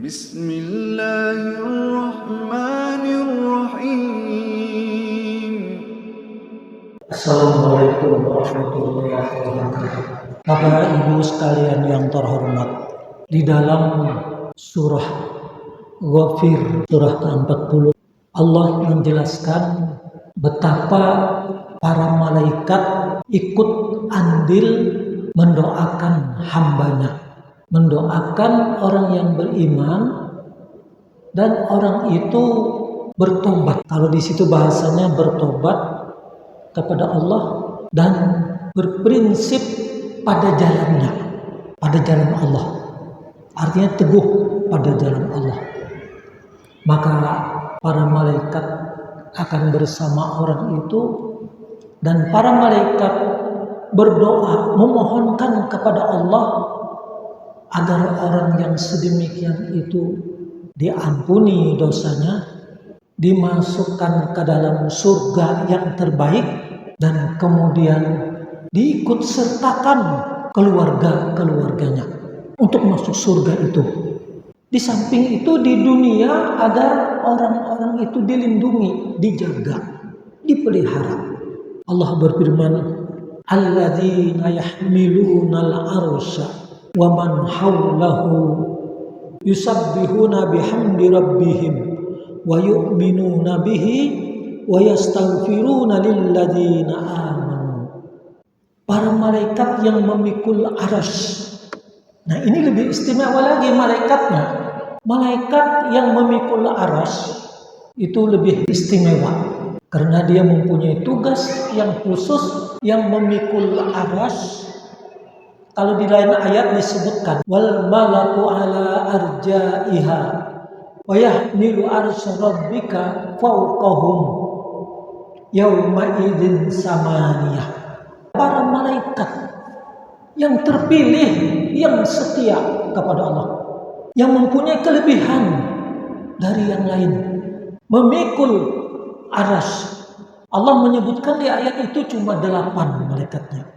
Bismillahirrahmanirrahim. Assalamualaikum warahmatullahi wabarakatuh. Bapak Ibu sekalian yang terhormat, di dalam surah Ghafir, surah ke-40, Allah menjelaskan betapa para malaikat ikut andil mendoakan hambanya, mendoakan orang yang beriman dan orang itu bertobat. Kalau di situ bahasanya bertobat kepada Allah dan berprinsip pada jalannya, pada jalan Allah. Artinya teguh pada jalan Allah. Maka para malaikat akan bersama orang itu dan para malaikat berdoa memohonkan kepada Allah agar orang yang sedemikian itu diampuni dosanya, dimasukkan ke dalam surga yang terbaik, dan kemudian diikut sertakan keluarga-keluarganya untuk masuk surga itu. Di samping itu di dunia agar orang-orang itu dilindungi, dijaga, dipelihara. Allah berfirman, alladzina yahmilunal arsya wa man hawlahu yusabbihuna bihamdi rabbihim wa yu'minuna bihi wa yastaghfiruna lilladzina amanu. Para malaikat yang memikul arsy. Nah, ini lebih istimewa lagi malaikatnya. Malaikat yang memikul arsy itu lebih istimewa karena dia mempunyai tugas yang khusus yang memikul arsy. Kalau di lain ayat disebutkan wal malaku ala arjaiha wa yahmilu arsy rabbika fawqahum yauma idzin samaniyah. Para malaikat yang terpilih, yang setia kepada Allah, yang mempunyai kelebihan dari yang lain, memikul arsy. Allah menyebutkan di ayat itu cuma 8 malaikatnya.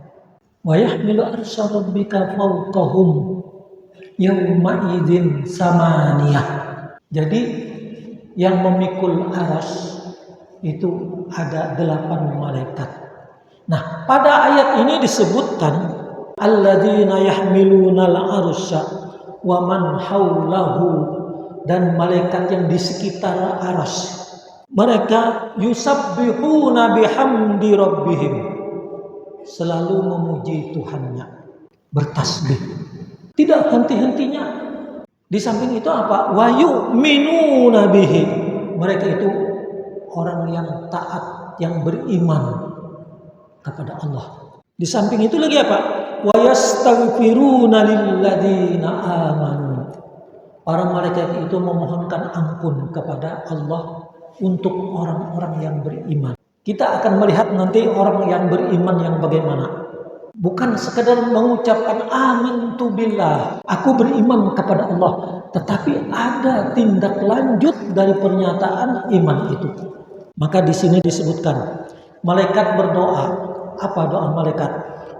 Wa yahmilu arsy rabbika fawqahum yauma idzin samaniyah. Jadi yang memikul arsy itu ada 8 malaikat. Nah, pada ayat ini disebutkan alladzina yahmilunal arsya wa man haulahu, dan malaikat yang di sekitar arsy. Mereka yusabbihuna bihamdi rabbihim, selalu memuji Tuhannya, bertasbih, tidak henti-hentinya. Di samping itu apa? Wa yu'minuna bihi, mereka itu orang yang taat, yang beriman kepada Allah. Di samping itu lagi apa? Wa yastaghfiruna lilladzina amanu, para malaikat itu memohonkan ampun kepada Allah untuk orang-orang yang beriman. Kita akan melihat nanti orang yang beriman yang bagaimana. Bukan sekedar mengucapkan amantu billah, aku beriman kepada Allah, tetapi ada tindak lanjut dari pernyataan iman itu. Maka di sini disebutkan malaikat berdoa. Apa doa malaikat?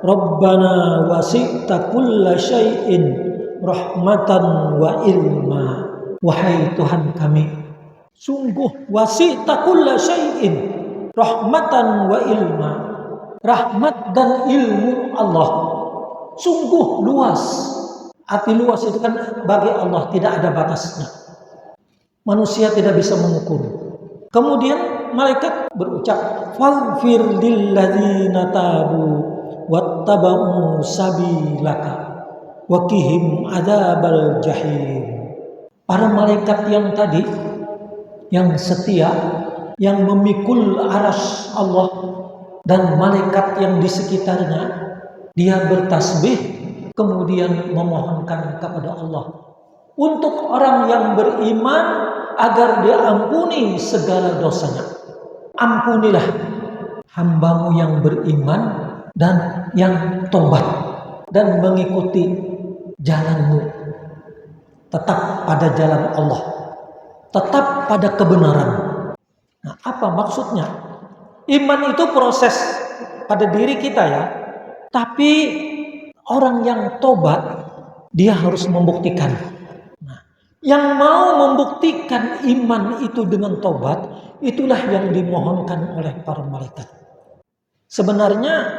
Rabbana wasi'ta kulla syai'in rahmatan wa ilma. Wahai Tuhan kami, sungguh wasi'ta kulla syai'in rahmatan wa ilma. Rahmat dan ilmu Allah sungguh luas. Arti luas itu kan bagi Allah tidak ada batasnya. Manusia tidak bisa mengukur. Kemudian malaikat berucap, faghfir lilladzina tabu wattaba'u sabilaka wa qihim adzabal jahim. Para malaikat yang tadi, yang setia, yang memikul arsy Allah, dan malaikat yang di sekitarnya, dia bertasbih, kemudian memohonkan kepada Allah untuk orang yang beriman agar dia ampuni segala dosanya. Ampunilah hambamu yang beriman dan yang tobat dan mengikuti jalanmu, tetap pada jalan Allah, tetap pada kebenaran. Nah, apa maksudnya? Iman itu proses pada diri kita ya, tapi orang yang tobat dia harus membuktikan. Nah, Yang mau membuktikan iman itu dengan tobat, itulah yang dimohonkan oleh para malaikat. Sebenarnya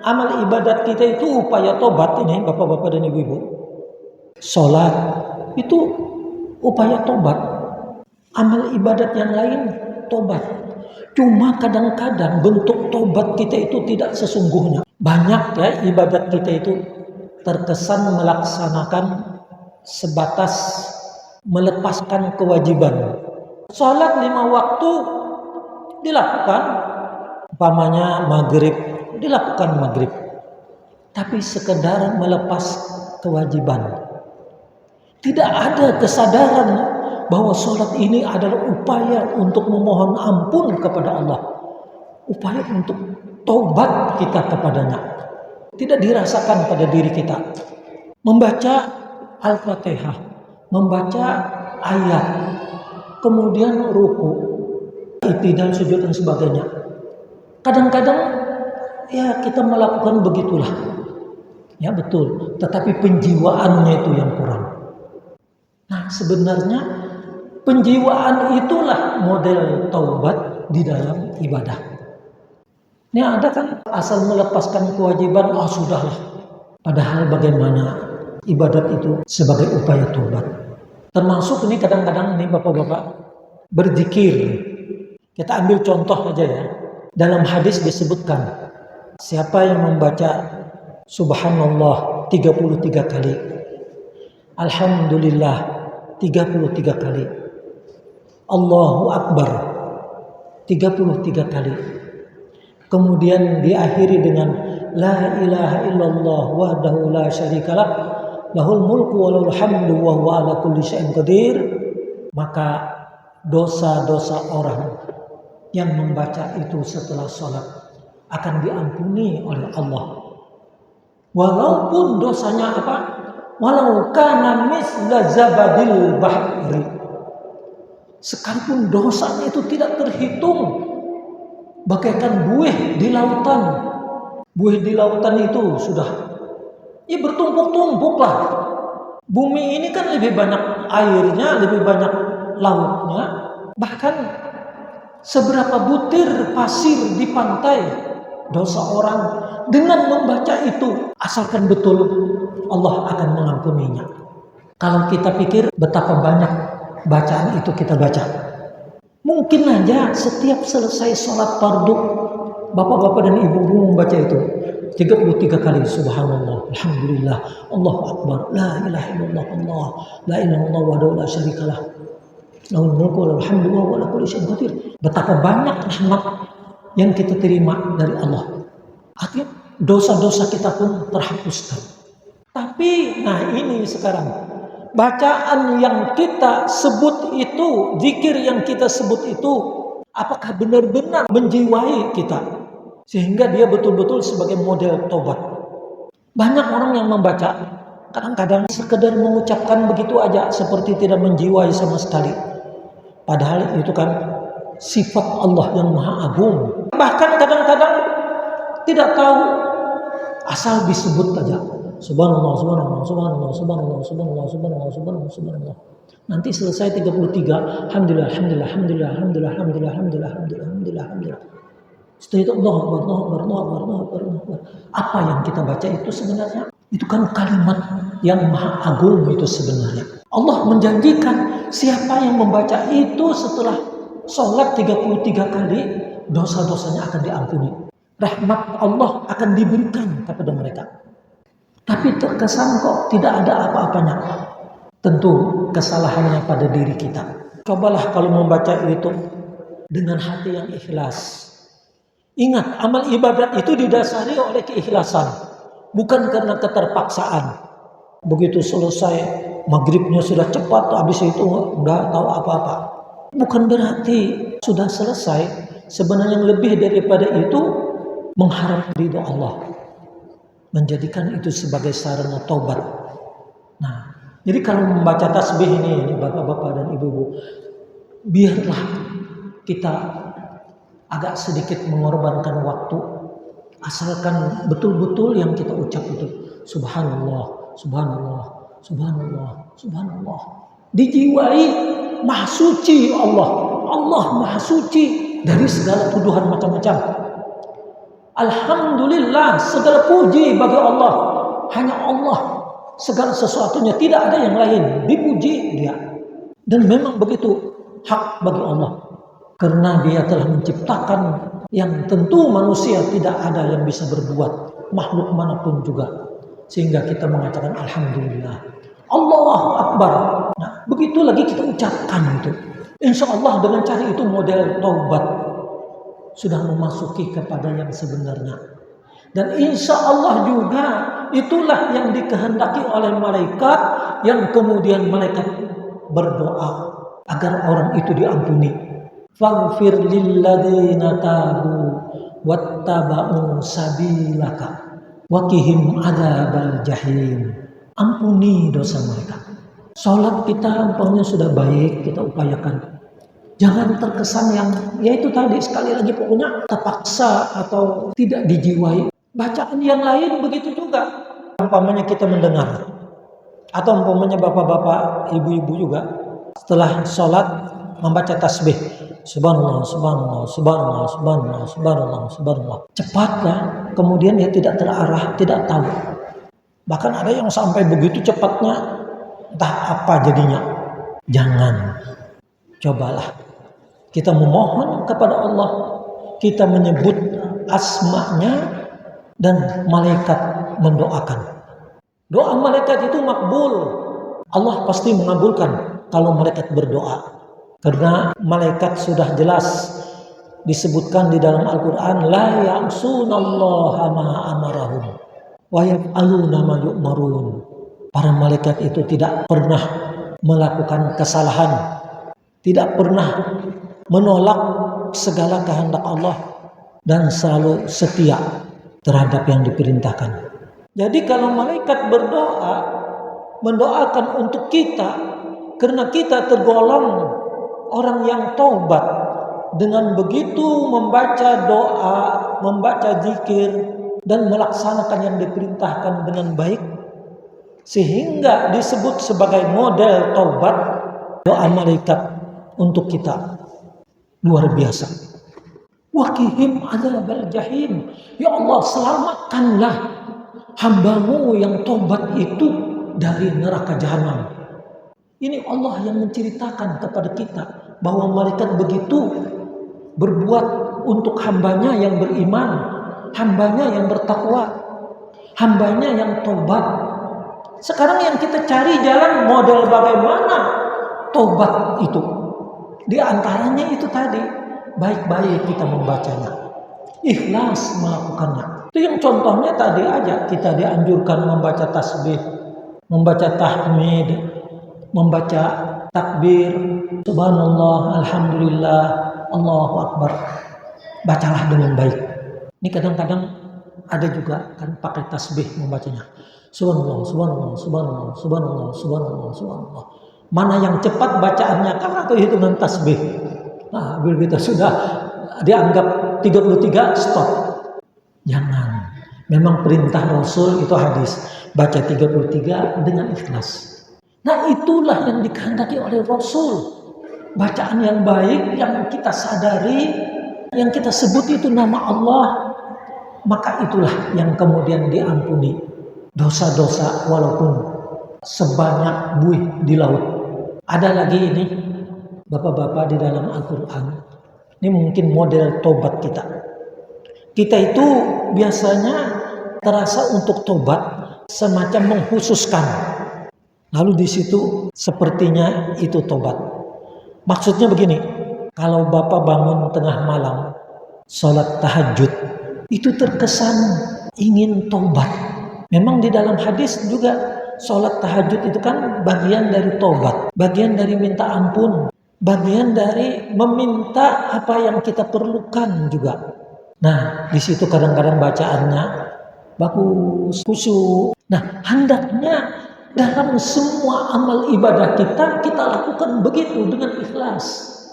amal ibadat kita itu upaya tobat ini, bapak-bapak dan ibu-ibu. Sholat itu upaya tobat. Amal ibadat yang lain tobat. Cuma kadang-kadang bentuk tobat kita itu tidak sesungguhnya. Banyak ya ibadat kita itu terkesan melaksanakan sebatas melepaskan kewajiban. Sholat 5 waktu dilakukan, umpamanya maghrib, dilakukan maghrib. Tapi sekedar melepas kewajiban. Tidak ada kesadaran bahwa sholat ini adalah upaya untuk memohon ampun kepada Allah. Upaya untuk taubat kita kepadanya. Tidak dirasakan pada diri kita. Membaca Al-Fatihah, membaca ayat, kemudian ruku, i'tidal, sujud dan sebagainya. Kadang-kadang ya kita melakukan begitulah. Ya betul, tetapi penjiwaannya itu yang kurang. Nah, sebenarnya penjiwaan itulah model taubat di dalam ibadah. Ini ada kan asal melepaskan kewajiban, sudahlah. Padahal bagaimana ibadat itu sebagai upaya taubat. Termasuk ini kadang-kadang ini bapak-bapak berzikir. Kita ambil contoh aja ya. Dalam hadis disebutkan, siapa yang membaca Subhanallah 33 kali, Alhamdulillah 33 kali, Allahu Akbar 33 kali, kemudian diakhiri dengan La ilaha illallah wahdahu la syarikalah lahul mulku wa lahul hamdu wa huwa ala kulli syai'in qadir, maka dosa-dosa orang yang membaca itu setelah sholat akan diampuni oleh Allah. Walaupun dosanya apa? Walau kana misla zabadil bahri. Sekalipun dosanya itu tidak terhitung, bagaikan buih di lautan. Buih di lautan itu sudah bertumpuk-tumpuk lah. Bumi ini kan lebih banyak airnya, lebih banyak lautnya. Bahkan seberapa butir pasir di pantai, dosa orang dengan membaca itu, asalkan betul, Allah akan mengampuninya. Kalau kita pikir betapa banyak bacaan itu kita baca, mungkin aja setiap selesai sholat fardu, bapak-bapak dan ibu-ibu membaca itu 33 kali subhanallah, alhamdulillah, Allahu akbar, la ilaha illallah, Allah, la ilaha illallah wahdahu la syarikalah, lahul mulku wa lahul hamdu wa huwa ala kulli syai'in qadir. Betapa banyak rahmat yang kita terima dari Allah. Artinya dosa-dosa kita pun terhapuskan. Tapi nah ini sekarang bacaan yang kita sebut itu, zikir yang kita sebut itu, apakah benar-benar menjiwai kita sehingga dia betul-betul sebagai model tobat? Banyak orang yang membaca kadang-kadang sekedar mengucapkan begitu aja, seperti tidak menjiwai sama sekali. Padahal itu kan sifat Allah yang maha agung. Bahkan kadang-kadang tidak tahu, asal disebut aja subhanallah, subhanallah, subhanallah, subhanallah, subhanallah, subhanallah, subhanallah, subhanallah. Nanti selesai 33, alhamdulillah, alhamdulillah, alhamdulillah, alhamdulillah, alhamdulillah, alhamdulillah, alhamdulillah, alhamdulillah, alhamdulillah. Setelah itu Allahu Akbar, Allahu Akbar, Allahu Akbar, Allahu Akbar, Allahu Akbar. Apa yang kita baca itu sebenarnya? Itu kan kalimat yang maha agung itu sebenarnya. Allah menjanjikan siapa yang membaca itu setelah sholat 33 kali, dosa-dosanya akan diampuni. Rahmat Allah akan diberikan kepada mereka. Tapi terkesan kok tidak ada apa-apanya. Tentu kesalahannya pada diri kita. Cobalah kalau membaca itu dengan hati yang ikhlas. Ingat, amal ibadat itu didasari oleh keikhlasan, bukan karena keterpaksaan. Begitu selesai maghribnya sudah cepat, habis itu nggak tahu apa-apa. Bukan berarti sudah selesai. Sebenarnya yang lebih daripada itu mengharap ridho Allah, menjadikan itu sebagai sarana taubat. Nah, jadi kalau membaca tasbih ini bapak-bapak dan ibu-ibu, biarlah kita agak sedikit mengorbankan waktu, asalkan betul-betul yang kita ucap itu subhanallah, subhanallah, subhanallah, subhanallah. dijiwai maha suci Allah. Allah maha suci dari segala tuduhan macam-macam. Alhamdulillah, segala puji bagi Allah. Hanya Allah segala sesuatunya, tidak ada yang lain dipuji dia. Dan memang begitu hak bagi Allah, karena dia telah menciptakan yang tentu manusia tidak ada yang bisa berbuat, makhluk manapun juga, sehingga kita mengatakan alhamdulillah, Allahu Akbar. Nah, begitu lagi kita ucapkan itu, insya Allah dengan cara itu model taubat sudah memasuki kepada yang sebenarnya. Dan insya Allah juga itulah yang dikehendaki oleh malaikat, yang kemudian malaikat berdoa agar orang itu diampuni. Faghfir lilladzina tabu wattaba'u sabilaka waqihim adzabal jahim. Ampuni dosa mereka. Salat kita umpamanya sudah baik, kita upayakan. Jangan terkesan yang yaitu tadi, sekali lagi pokoknya terpaksa atau tidak dijiwai. Bacaan yang lain begitu juga. Umpamanya kita mendengar, atau umpamanya bapak-bapak, ibu-ibu juga setelah sholat membaca tasbih, subhanallah, subhanallah, subhanallah, subhanallah, subhanallah, subhanallah. Cepatlah, kemudian dia tidak terarah, tidak tahu. Bahkan ada yang sampai begitu cepatnya, entah apa jadinya. Jangan. Cobalah kita memohon kepada Allah, kita menyebut asma-Nya, dan malaikat mendoakan. Doa malaikat itu makbul. Allah pasti mengabulkan kalau malaikat berdoa. Karena malaikat sudah jelas disebutkan di dalam Al-Quran, la ya'sunallaha ma amarahum wa yaf'aluna ma yu'marun. Para malaikat itu tidak pernah melakukan kesalahan, tidak pernah menolak segala kehendak Allah, dan selalu setia terhadap yang diperintahkan. Jadi kalau malaikat berdoa, mendoakan untuk kita, karena kita tergolong orang yang taubat, dengan begitu membaca doa, membaca zikir, dan melaksanakan yang diperintahkan dengan baik, sehingga disebut sebagai model taubat. Doa malaikat untuk kita luar biasa. Waqihim adzabal jahim. Ya Allah, selamatkanlah hamba-Mu yang taubat itu dari neraka jahanam. Ini Allah yang menceritakan kepada kita bahwa malaikat begitu berbuat untuk hamba-Nya yang beriman, hamba-Nya yang bertakwa, hamba-Nya yang taubat. Sekarang yang kita cari jalan model bagaimana taubat itu. Di antaranya itu tadi, baik-baik kita membacanya, ikhlas melakukannya. Itu yang contohnya tadi aja, kita dianjurkan membaca tasbih, membaca tahmid, membaca takbir, subhanallah, alhamdulillah, Allahu Akbar. Bacalah dengan baik. Ini kadang-kadang ada juga kan pakai tasbih membacanya. Subhanallah, subhanallah, subhanallah, subhanallah, subhanallah, subhanallah. Mana yang cepat bacaannya kan atau hitungan tasbih. Nah, bila kita sudah dianggap 33, stop. Jangan. Memang perintah Rasul itu hadis, baca 33 dengan ikhlas. Nah, itulah yang dikehendaki oleh Rasul. Bacaan yang baik, yang kita sadari, yang kita sebut itu nama Allah, maka itulah yang kemudian diampuni dosa-dosa walaupun sebanyak buih di laut. Ada lagi ini, bapak-bapak, di dalam Al-Quran. Ini mungkin model tobat kita. Kita itu biasanya terasa untuk tobat semacam mengkhususkan. Lalu di situ sepertinya itu tobat. Maksudnya begini, kalau bapak bangun tengah malam, sholat tahajud, itu terkesan ingin tobat. Memang di dalam hadis juga, sholat tahajud itu kan bagian dari tobat, bagian dari minta ampun, bagian dari meminta apa yang kita perlukan juga. Nah, di situ kadang-kadang bacaannya bagus, khusyuk. Nah, hendaknya dalam semua amal ibadah kita lakukan begitu dengan ikhlas,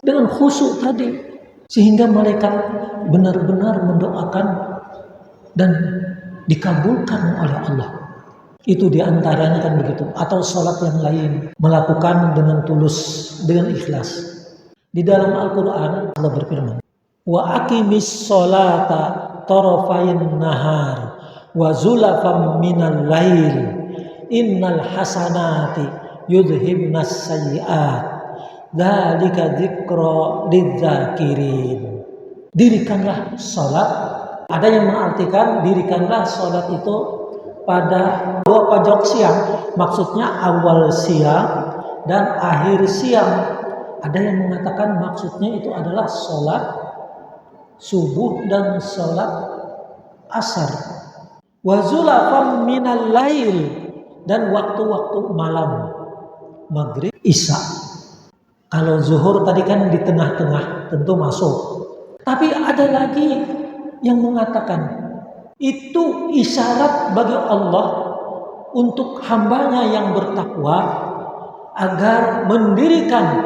dengan khusyuk tadi, sehingga malaikat benar-benar mendoakan dan dikabulkan oleh Allah. Itu diantaranya kan begitu. Atau sholat yang lain, melakukan dengan tulus, dengan ikhlas. Di dalam Al-Quran Allah berfirman, wa aqimis sholata tarafain nahar wa zulafam minal lail innal hasanati yudhibnas sayyi'at dzalika dzikra lidzakirin. Dirikanlah sholat. Ada yang mengartikan dirikanlah sholat itu pada dua pojok siang, maksudnya awal siang dan akhir siang. Ada yang mengatakan maksudnya itu adalah sholat subuh dan sholat asar. Wa zulafam minal lail, dan waktu-waktu malam, maghrib, isya. Kalau zuhur tadi kan di tengah-tengah, tentu masuk. Tapi ada lagi yang mengatakan itu isyarat bagi Allah untuk hambanya yang bertakwa agar mendirikan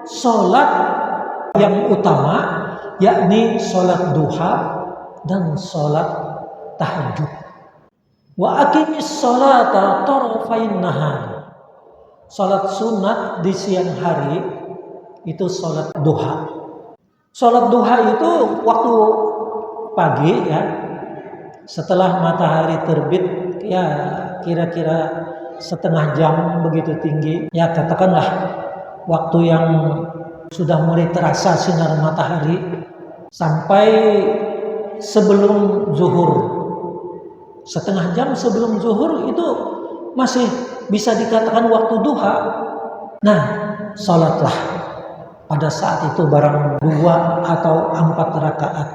sholat yang utama, yakni sholat duha dan sholat tahajud. Wa aqimis sholata tarafain nahar. Sholat sunat di siang hari itu sholat duha. Sholat duha itu waktu pagi ya, setelah matahari terbit ya kira-kira setengah jam begitu tinggi. Ya katakanlah waktu yang sudah mulai terasa sinar matahari sampai sebelum zuhur. Setengah jam sebelum zuhur itu masih bisa dikatakan waktu duha. Nah, sholatlah pada saat itu barang 2 atau 4 rakaat.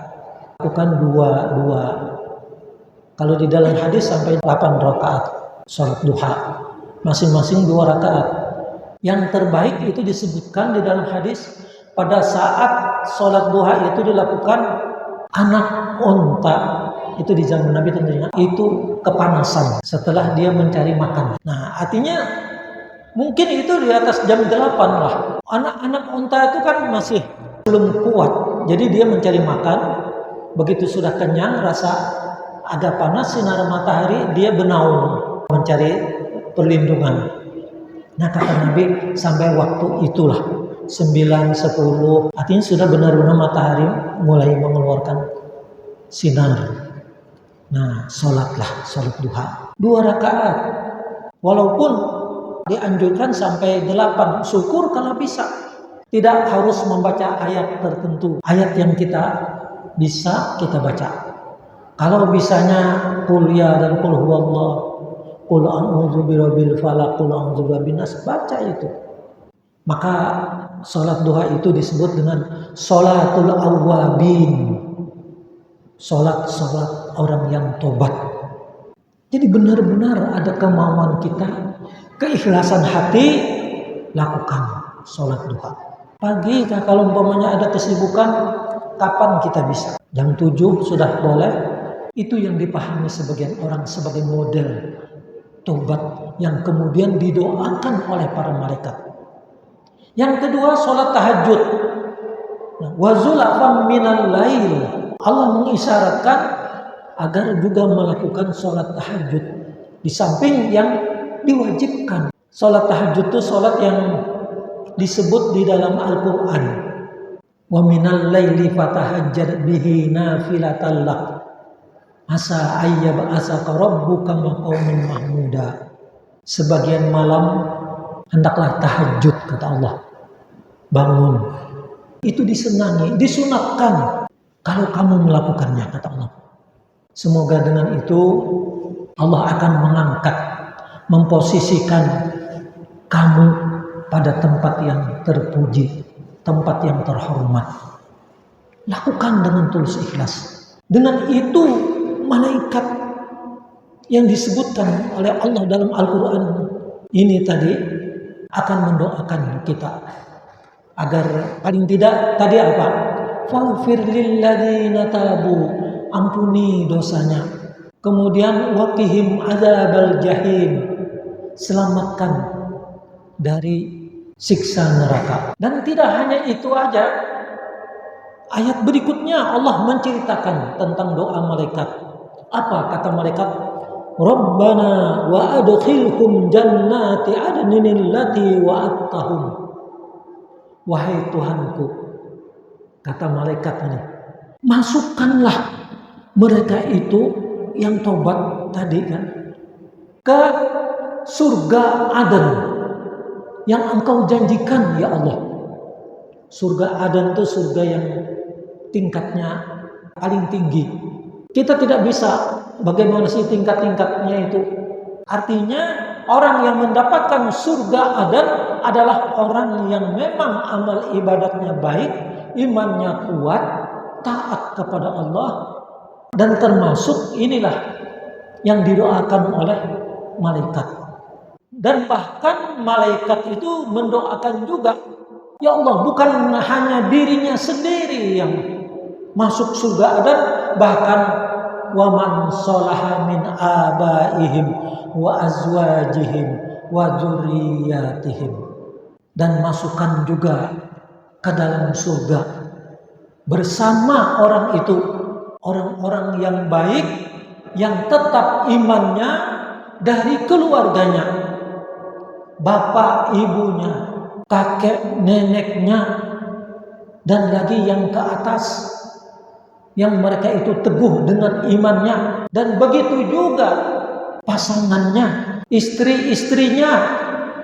Bukan 2. Kalau di dalam hadis sampai 8 rakaat sholat duha. Masing-masing 2 rakaat. Yang terbaik itu disebutkan di dalam hadis pada saat sholat duha itu dilakukan anak unta. Itu di zaman Nabi tentunya. Itu kepanasan setelah dia mencari makan. Nah artinya mungkin itu di atas jam 8 lah. Anak-anak unta itu kan masih belum kuat. Jadi dia mencari makan. Begitu sudah kenyang, rasa agak panas sinar matahari, dia bernaung mencari perlindungan. Nah kata Nabi sampai waktu itulah 9-10, artinya sudah benar-benar matahari mulai mengeluarkan sinar. Nah sholatlah sholat duha 2 rakaat. Walaupun dianjurkan sampai 8, syukur kalau bisa. Tidak harus membaca ayat tertentu. Ayat yang kita bisa kita baca. Kalau bisanya kuliah dan qul huwallah, qul a'udzu birabbil falaq, qul a'udzu birabbin nas, baca itu. Maka sholat duha itu disebut dengan sholatul awwabin. Sholat orang yang tobat. Jadi benar-benar ada kemauan kita, keikhlasan hati, lakukan sholat duha. Pagi kalau umpamanya ada kesibukan, kapan kita bisa? Jam 7 sudah boleh. Itu yang dipahami sebagian orang sebagai model tobat yang kemudian didoakan oleh para malaikat. Yang kedua sholat tahajud. Wa zulafam minal lail. Allah mengisyaratkan agar juga melakukan sholat tahajud. Di samping yang diwajibkan. Sholat tahajud itu sholat yang disebut di dalam Al-Quran. Wa minal laili fatahajjad bihi nafilatan lak. Asa ayyab'asaka rabbuka maqaman mahmuda. Sebagian malam hendaklah tahajud kata Allah. Bangun. Itu disenangi, disunatkan kalau kamu melakukannya kata Allah. Semoga dengan itu Allah akan mengangkat, memposisikan kamu pada tempat yang terpuji, tempat yang terhormat. Lakukan dengan tulus ikhlas. Dengan itu malaikat yang disebutkan oleh Allah dalam Al-Quran ini tadi akan mendoakan kita agar paling tidak tadi apa? Faghfir lilladzina tabu, ampuni dosanya. Kemudian waqihim adzabal jahim, selamatkan dari siksa neraka. Dan tidak hanya itu aja. Ayat berikutnya Allah menceritakan tentang doa malaikat. Apa kata malaikat? Rabbana wa adkhilhum jannati adnin allati wa'adtahum. Wahai Tuhanku, kata malaikat ini, masukkanlah mereka itu yang tobat tadi kan ke surga Aden yang Engkau janjikan ya Allah. Surga Aden itu surga yang tingkatnya paling tinggi. Kita tidak bisa bagaimana sih tingkat-tingkatnya itu. Artinya orang yang mendapatkan surga Aden adalah orang yang memang amal ibadatnya baik, imannya kuat, taat kepada Allah, dan termasuk inilah yang didoakan oleh malaikat. Dan bahkan malaikat itu mendoakan juga, ya Allah, bukan hanya dirinya sendiri yang masuk surga Aden, bahkan wa man sholaha min abaihim wa azwajihim wa dzurriyyatihim, dan masukkan juga ke dalam surga bersama orang itu orang-orang yang baik yang tetap imannya dari keluarganya, bapak ibunya, kakek neneknya, dan lagi yang ke atas yang mereka itu teguh dengan imannya, dan begitu juga pasangannya, istri-istrinya,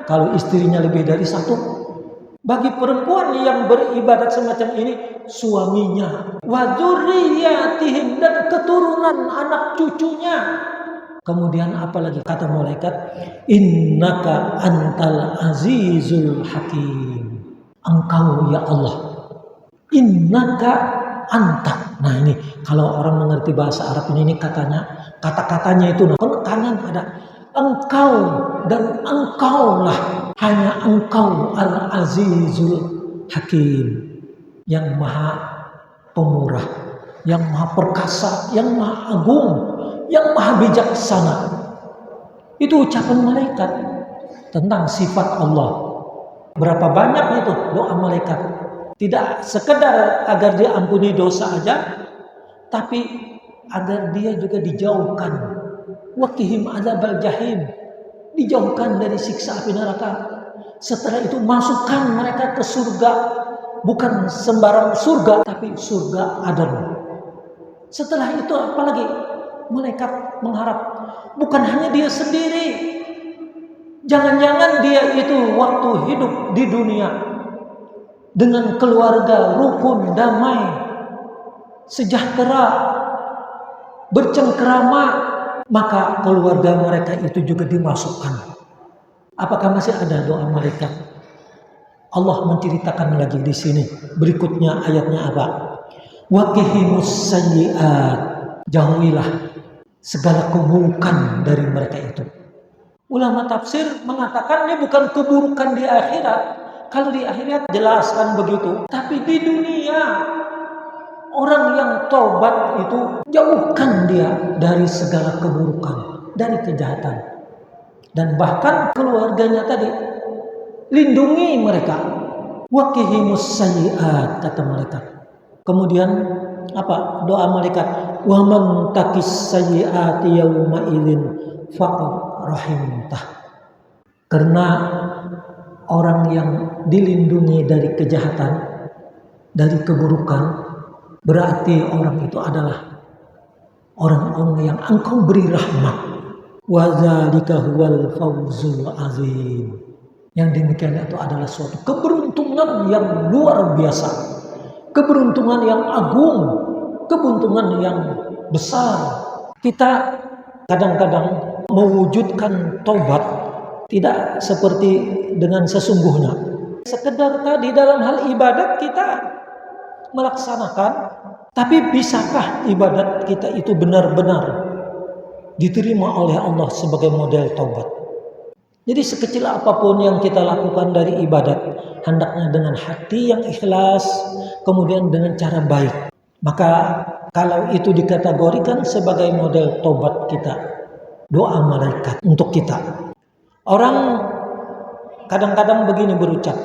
kalau istrinya lebih dari satu. Bagi perempuan yang beribadat semacam ini, suaminya, wa dzurriyyatihim, dan keturunan anak cucunya. Kemudian apalagi kata malaikat, innaka antal azizul hakim. Engkau ya Allah, innaka anta. Nah ini kalau orang mengerti bahasa Arab ini katanya, kata-katanya itu penekanan ada engkau, dan engkaulah, hanya engkau al-azizul hakim, yang maha pemurah, yang maha perkasa, yang maha agung, yang maha bijaksana. Itu ucapan malaikat tentang sifat Allah. Berapa banyak itu doa malaikat. Tidak sekedar agar dia ampuni dosa aja, tapi agar dia juga dijauhkan. Waqihim adzabal jahim, dijauhkan dari siksa api neraka. Setelah itu masukkan mereka ke surga, bukan sembarang surga, tapi surga Aden. Setelah itu apalagi malaikat mengharap, bukan hanya dia sendiri. Jangan-jangan dia itu waktu hidup di dunia dengan keluarga rukun, damai, sejahtera, bercengkerama, maka keluarga mereka itu juga dimasukkan. Apakah masih ada doa malaikat? Allah menceritakan lagi di sini. Berikutnya ayatnya apa? Waqihimus sayyi'at, jauhilah segala keburukan dari mereka itu. Ulama tafsir mengatakan ini bukan keburukan di akhirat. Kalau di akhirat jelaskan begitu, tapi di dunia orang yang taubat itu jauhkan dia dari segala keburukan, dari kejahatan, dan bahkan keluarganya tadi lindungi mereka. Waqihimus sayyi'at, kata malaikat. Kemudian apa doa malaikat? Wa man taqis sayyi'ati yauma idzin faqad rahimtah. Karena orang yang dilindungi dari kejahatan, dari keburukan, berarti orang itu adalah orang-orang yang engkau beri rahmat. Wa dzalika huwal fawzul azim. Yang demikian itu adalah suatu keberuntungan yang luar biasa, keberuntungan yang agung, keberuntungan yang besar. Kita kadang-kadang mewujudkan taubat tidak seperti dengan sesungguhnya. Sekedar tadi dalam hal ibadat kita melaksanakan, tapi bisakah ibadat kita itu benar-benar diterima oleh Allah sebagai model taubat? Jadi sekecil apapun yang kita lakukan dari ibadat, hendaknya dengan hati yang ikhlas, kemudian dengan cara baik. Maka kalau itu dikategorikan sebagai model taubat kita, doa malaikat untuk kita. Orang kadang-kadang begini berucap,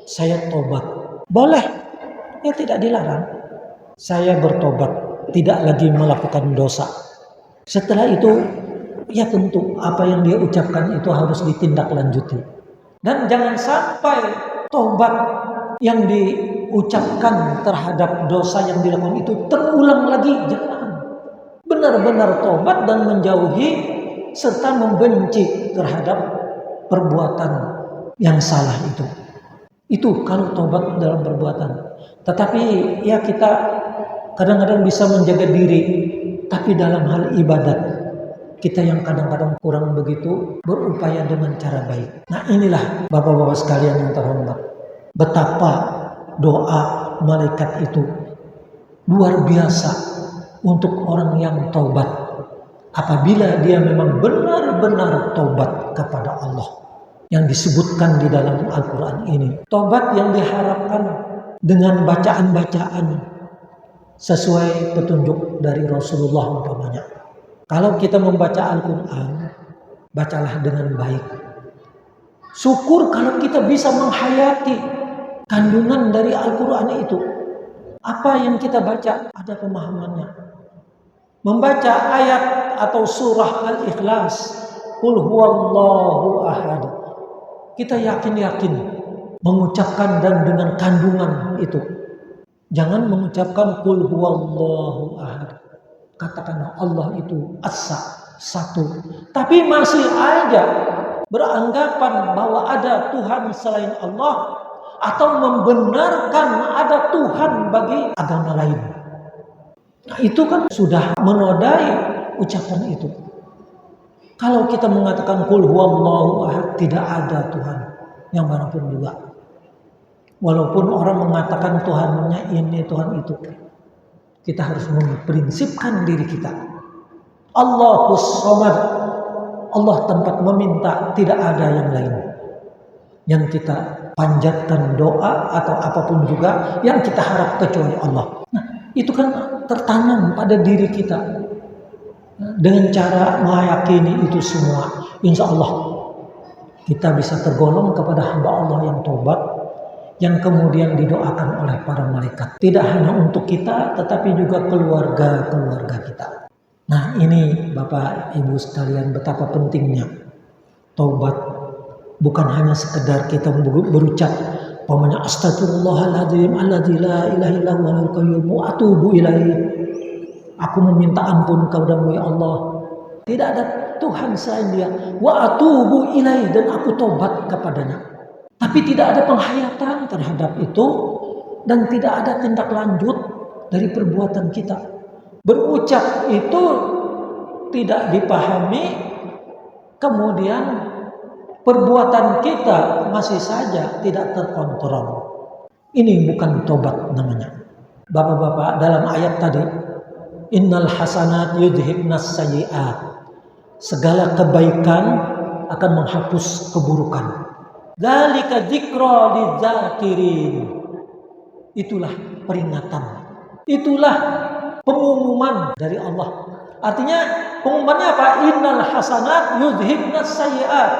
saya tobat. Boleh, ya tidak dilarang. Saya bertobat, tidak lagi melakukan dosa. Setelah itu ya tentu apa yang dia ucapkan itu harus ditindaklanjuti. Dan jangan sampai tobat yang diucapkan terhadap dosa yang dilakukan itu terulang lagi. Jangan. Benar-benar tobat dan menjauhi serta membenci terhadap perbuatan yang salah itu. Itu kalau tobat dalam perbuatan. Tetapi ya kita kadang-kadang bisa menjaga diri, tapi dalam hal ibadat kita yang kadang-kadang kurang begitu berupaya dengan cara baik. Nah inilah Bapak-Bapak sekalian yang terhormat, betapa doa malaikat itu luar biasa untuk orang yang taubat. Apabila dia memang benar-benar taubat kepada Allah yang disebutkan di dalam Al-Quran ini. Taubat yang diharapkan dengan bacaan-bacaan sesuai petunjuk dari Rasulullah umpamanya. Kalau kita membaca Al-Quran, bacalah dengan baik. Syukur kalau kita bisa menghayati kandungan dari Al-Quran itu. Apa yang kita baca ada pemahamannya. Membaca ayat atau surah Al-Ikhlas, Qul huwallahu ahad, kita yakin-yakin mengucapkan dan dengan kandungan itu. Jangan mengucapkan Qul huwallahu ahad. Katakanlah Allah itu Asa, satu. Tapi masih aja beranggapan bahwa ada Tuhan selain Allah atau membenarkan ada Tuhan bagi agama lain. Nah, itu kan sudah menodai ucapan itu. Kalau kita mengatakan Qul huwallahu ahad, tidak ada Tuhan yang manapun juga. Walaupun orang mengatakan Tuhannya ini, Tuhan itu, kita harus memprinsipkan diri kita. Allahus Samad, Allah tempat meminta, tidak ada yang lain yang kita panjatkan doa atau apapun juga yang kita harap kecuali Allah. Nah, itu kan tertanam pada diri kita. Dengan cara meyakini itu semua, insya Allah kita bisa tergolong kepada hamba Allah yang taubat, yang kemudian didoakan oleh para malaikat. Tidak hanya untuk kita, tetapi juga keluarga-keluarga kita. Nah ini Bapak Ibu sekalian, betapa pentingnya taubat. Bukan hanya sekedar kita berucap pamanya astagfirullahaladzim alladzi la ilaha illa huwal qayyum wa atubu ilaihi. Aku meminta ampun kepadamu ya Allah. Tidak ada Tuhan selain Dia. Wa atubu ilaihi, dan aku tobat kepadanya. Tapi tidak ada penghayatan terhadap itu dan tidak ada tindak lanjut dari perbuatan kita. Berucap itu tidak dipahami, kemudian perbuatan kita masih saja tidak terkontrol. Ini bukan tobat namanya. Bapak-bapak, dalam ayat tadi, innal hasanat yudhibnas sayyi'at, segala kebaikan akan menghapus keburukan. Dzalika dzikra lidzakirin, itulah peringatan, itulah pengumuman dari Allah. Artinya pengumumannya apa? Innal hasanat yudhibnas sayyi'at,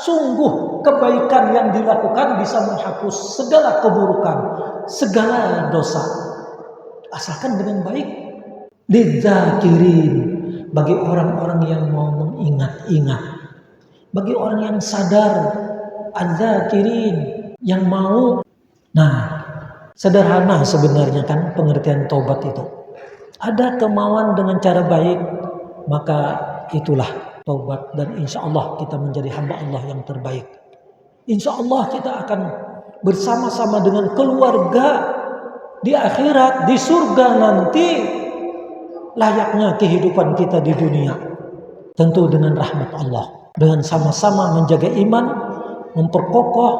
sungguh kebaikan yang dilakukan bisa menghapus segala keburukan, segala dosa, asalkan dengan baik. Lidzakirin, bagi orang-orang yang mau mengingat-ingat, bagi orang yang sadar, adzakirin, yang mau. Nah, sederhana sebenarnya kan pengertian taubat itu. Ada kemauan dengan cara baik, maka itulah taubat, dan insya Allah kita menjadi hamba Allah yang terbaik. Insya Allah kita akan bersama-sama dengan keluarga di akhirat, di surga nanti, layaknya kehidupan kita di dunia. Tentu dengan rahmat Allah, dengan sama-sama menjaga iman, memperkokoh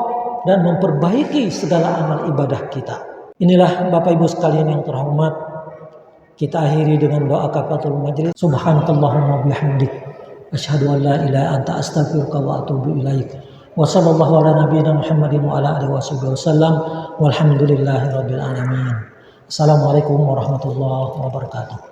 dan memperbaiki segala amal ibadah kita. Inilah Bapak Ibu sekalian yang terhormat, kita akhiri dengan doa kafaratul majlis. Subhanakallahumma bihamdik, asyhadu an la ilaha anta astaghfiruka wa atubu ilaik. Wa sallallahu ala nabiyyina Muhammadin wa ala alihi wasallam. Walhamdulillahi rabbil alamin. Assalamualaikum warahmatullahi wabarakatuh.